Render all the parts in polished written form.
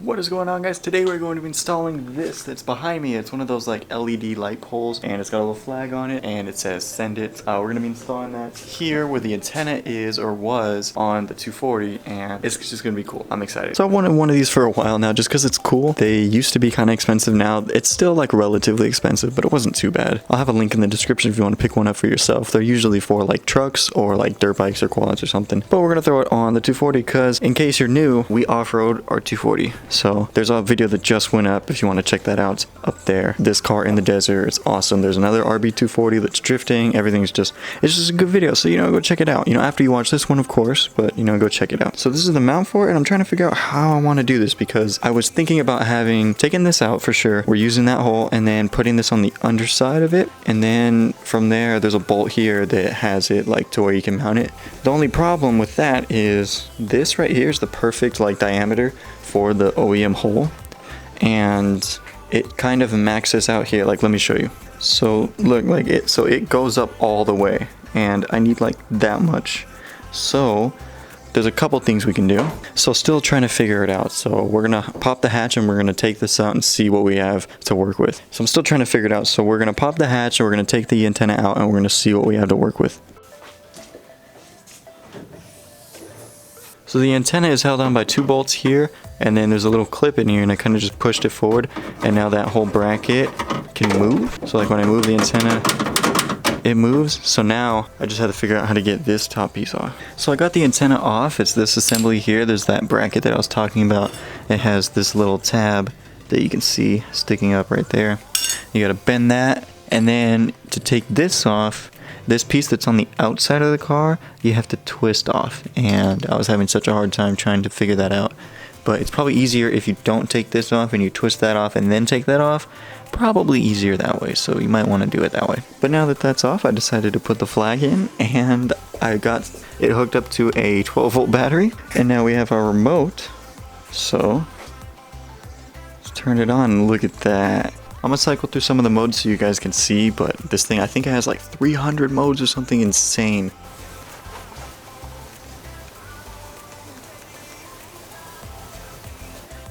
What is going on, guys? Today we're going to be installing this that's behind me. It's one of those like LED light poles, and it's got a little flag on it, and it says send it. We're going to be installing that here where the antenna is or was on the 240, and it's just going to be cool. I'm excited. So I wanted one of these for a while now just because it's cool. They used to be kind of expensive. Now it's still like relatively expensive, but it wasn't too bad. I'll have a link in the description if you want to pick one up for yourself. They're usually for like trucks or like dirt bikes or quads or something, but we're going to throw it on the 240 because in case you're new, we off-road our 240. So there's a video that just went up if you want to check that out up there. This car in the desert, it's awesome. There's another RB240 that's drifting. Everything's just, it's just a good video. So, go check it out. After you watch this one, of course, but, go check it out. So this is the mount for it, and I'm trying to figure out how I want to do this because I was thinking about taking this out for sure. We're using that hole and then putting this on the underside of it. And then from there, there's a bolt here that has it like to where you can mount it. The only problem with that is this right here is the perfect like diameter for the OEM hole, and it kind of maxes out here. Like, let me show you. So look, like it goes up all the way, and I need like that much. So there's a couple things we can do. So still trying to figure it out. So we're gonna pop the hatch and we're gonna take this out and see what we have to work with. So I'm still trying to figure it out. So we're gonna pop the hatch and we're gonna take the antenna out and we're gonna see what we have to work with. So the antenna is held on by 2 bolts here, and then there's a little clip in here, and I kind of just pushed it forward, and now that whole bracket can move. So like when I move the antenna, it moves. So now I just had to figure out how to get this top piece off. So I got the antenna off. It's this assembly here. There's that bracket that I was talking about. It has this little tab that you can see sticking up right there. You gotta bend that, and then to take this off, this piece that's on the outside of the car, you have to twist off, and I was having such a hard time trying to figure that out. But it's probably easier if you don't take this off and you twist that off and then take that off. Probably easier that way, so you might want to do it that way. But now that that's off, I decided to put the flag in, and I got it hooked up to a 12-volt battery, and now we have our remote. So let's turn it on and look at that. I'm gonna cycle through some of the modes so you guys can see, but this thing, I think it has like 300 modes or something insane.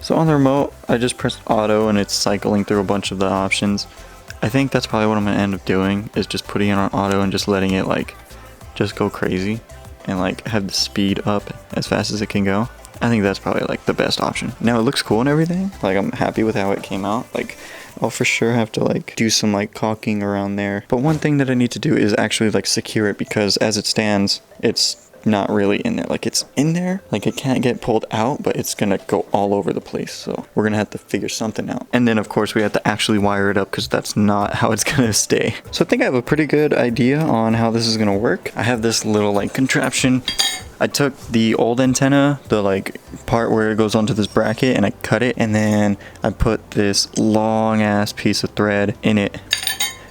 So on the remote, I just pressed auto and it's cycling through a bunch of the options. I think that's probably what I'm gonna end up doing, is just putting it on auto and just letting it like just go crazy and like have the speed up as fast as it can go. I think that's probably like the best option. Now it looks cool and everything. Like, I'm happy with how it came out. Like, I'll for sure have to like do some like caulking around there. But one thing that I need to do is actually like secure it, because as it stands, it's not really in there. Like, it's in there, like it can't get pulled out, but it's gonna go all over the place. So we're gonna have to figure something out. And then of course we have to actually wire it up, because that's not how it's gonna stay. So I think I have a pretty good idea on how this is gonna work. I have this little like contraption. I took the old antenna, the like part where it goes onto this bracket, and I cut it, and then I put this long ass piece of thread in it,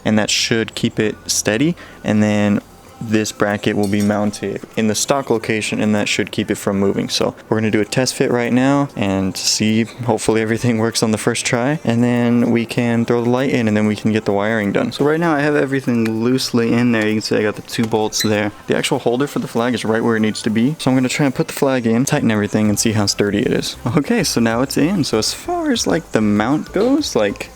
and that should keep it steady. And then this bracket will be mounted in the stock location, and that should keep it from moving. So we're gonna do a test fit right now and see, hopefully everything works on the first try, and then we can throw the light in and then we can get the wiring done. So right now I have everything loosely in there. You can see I got the 2 bolts there. The actual holder for the flag is right where it needs to be. So I'm gonna try and put the flag in, tighten everything, and see how sturdy it is. Okay, so now it's in. So as far as like the mount goes, like,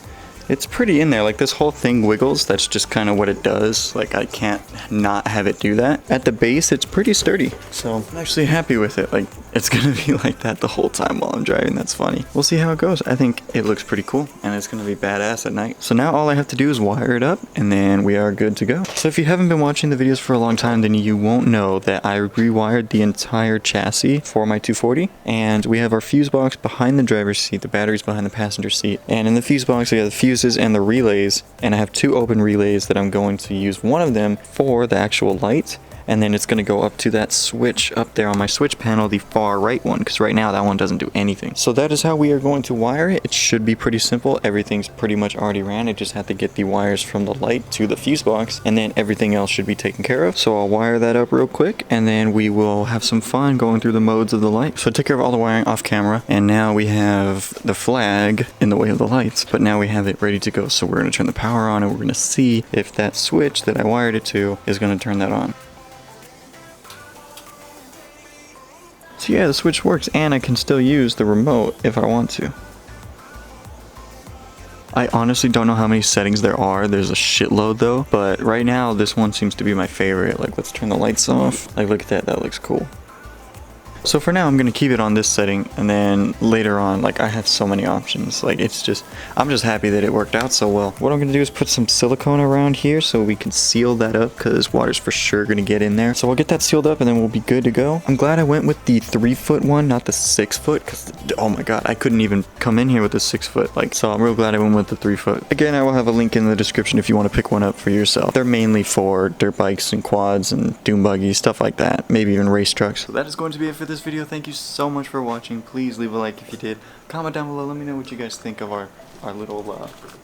it's pretty in there. Like, this whole thing wiggles. That's just kind of what it does. Like, I can't not have it do that. At the base, it's pretty sturdy. So I'm actually happy with it. Like, it's gonna be like that the whole time while I'm driving. That's funny. We'll see how it goes. I think it looks pretty cool, and it's gonna be badass at night. So now all I have to do is wire it up, and then we are good to go. So if you haven't been watching the videos for a long time, then you won't know that I rewired the entire chassis for my 240, and we have our fuse box behind the driver's seat, the batteries behind the passenger seat, and in the fuse box we have the fuses and the relays, and I have 2 open relays that I'm going to use one of them for the actual light, and then it's going to go up to that switch up there on my switch panel, the far right one, because right now that one doesn't do anything. So that is how we are going to wire it. It should be pretty simple. Everything's pretty much already ran. I just had to get the wires from the light to the fuse box, and then everything else should be taken care of. So I'll wire that up real quick, and then we will have some fun going through the modes of the light. So I took care of all the wiring off camera, and now we have the flag in the way of the lights, but now we have it ready to go. So we're going to turn the power on, and we're going to see if that switch that I wired it to is going to turn that on. So yeah, the Switch works, and I can still use the remote if I want to. I honestly don't know how many settings there are. There's a shitload though, but right now this one seems to be my favorite. Like, let's turn the lights off. Like, look at that, that looks cool. So for now, I'm gonna keep it on this setting, and then later on, like, I have so many options. Like, it's just, I'm just happy that it worked out so well. What I'm gonna do is put some silicone around here so we can seal that up, because water's for sure gonna get in there. So we'll get that sealed up and then we'll be good to go. I'm glad I went with the 3-foot one, not the 6-foot, because, oh my god, I couldn't even come in here with the 6-foot. Like, so I'm real glad I went with the 3-foot. Again, I will have a link in the description if you want to pick one up for yourself. They're mainly for dirt bikes and quads and dune buggies, stuff like that. Maybe even race trucks. So that is going to be it for this video. Thank you so much for watching. Please leave a like if you did. Comment down below. Let me know what you guys think of our little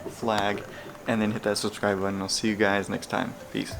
flag. And then hit that subscribe button. I'll see you guys next time. Peace.